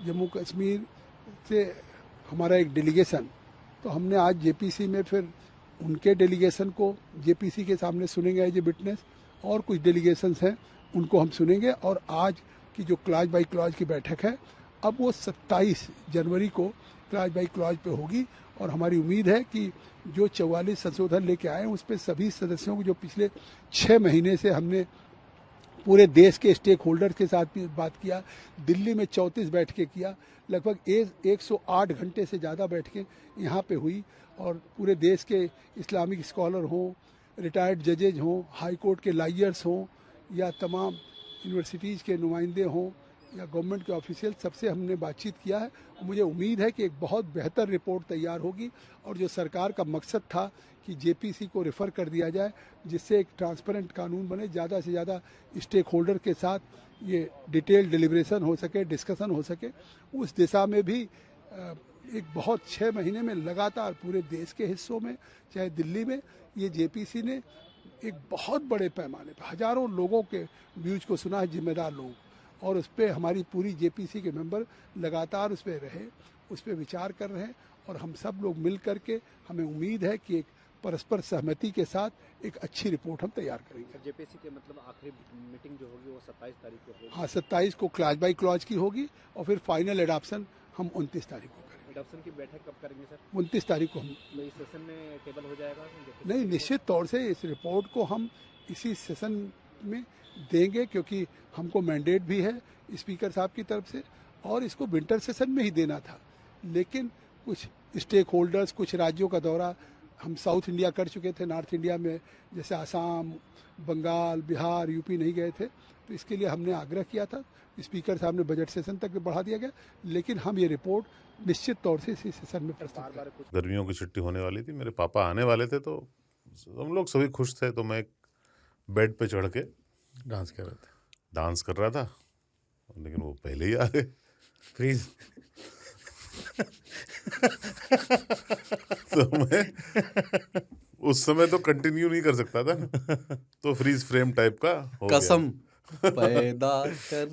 जम्मू कश्मीर से हमारा एक डेलीगेशन, तो हमने आज जेपीसी में फिर उनके डेलीगेशन को जेपीसी के सामने सुनेंगे एज ए विटनेस, और कुछ डेलीगेशंस हैं उनको हम सुनेंगे। और आज की जो क्लॉज बाई क्लॉज की बैठक है, अब वो 27 जनवरी को क्लॉज बाई क्लॉज पे होगी। और हमारी उम्मीद है कि जो 44 संशोधन लेके आए हैं उस पर सभी सदस्यों को, जो पिछले 6 महीने से हमने पूरे देश के स्टेक होल्डर के साथ भी बात किया, दिल्ली में 34 बैठकें किया, लगभग 108 घंटे से ज़्यादा बैठकें यहाँ पे हुई, और पूरे देश के इस्लामिक स्कॉलर हों, रिटायर्ड जजेज हों, हाई कोर्ट के लॉयर्स हों, या तमाम यूनिवर्सिटीज़ के नुमाइंदे हों, या गवर्नमेंट के ऑफिशियल, सबसे हमने बातचीत किया है। मुझे उम्मीद है कि एक बहुत बेहतर रिपोर्ट तैयार होगी, और जो सरकार का मकसद था कि जेपीसी को रेफ़र कर दिया जाए, जिससे एक ट्रांसपेरेंट कानून बने, ज़्यादा से ज़्यादा स्टेक होल्डर के साथ ये डिटेल डिलिब्रेशन हो सके, डिस्कशन हो सके, उस दिशा में भी एक बहुत 6 महीने में लगातार पूरे देश के हिस्सों में, चाहे दिल्ली में, ये जेपीसी ने एक बहुत बड़े पैमाने पर हजारों लोगों के व्यूज को सुना है, जिम्मेदार लोग, और उस पर हमारी पूरी जेपीसी के मेंबर लगातार उस पर रहे, उस पर विचार कर रहे हैं। और हम सब लोग मिल करके, हमें उम्मीद है कि एक परस्पर सहमति के साथ एक अच्छी रिपोर्ट हम तैयार करेंगे। जेपीसी के मतलब आखिरी मीटिंग जो होगी वो 27 तारीख को होगी? हाँ, 27 को क्लॉज बाई क्लॉज की होगी, और फिर फाइनल एडॉप्शन हम 29 तारीख को करेंगे। एडॉप्शन की बैठक कब करेंगे सर? 29 तारीख को हम। तो इस सेशन में टेबल हो जाएगा? नहीं, निश्चित तौर से इस रिपोर्ट को हम इसी सेशन में देंगे, क्योंकि हमको मैंडेट भी है स्पीकर साहब की तरफ से, और इसको विंटर सेशन में ही देना था। लेकिन कुछ स्टेक होल्डर्स, कुछ राज्यों का दौरा, हम साउथ इंडिया कर चुके थे, नॉर्थ इंडिया में जैसे आसाम, बंगाल, बिहार, यूपी नहीं गए थे, तो इसके लिए हमने आग्रह किया था। स्पीकर साहब ने बजट सेशन तक बढ़ा दिया गया, लेकिन हम ये रिपोर्ट निश्चित तौर से इसी सेशन में प्रस्तुत करेंगे। गर्मियों की छुट्टी होने वाली थी, मेरे पापा आने वाले थे, तो हम लोग सभी खुश थे। तो मैं बेड पे चढ़ के डांस कर रहे थे, डांस कर रहा था, लेकिन वो पहले ही आ गए। फ्रीज। तो मैं उस समय तो कंटिन्यू नहीं कर सकता था ना, तो फ्रीज फ्रेम टाइप का हो गया। कसम पैदा कर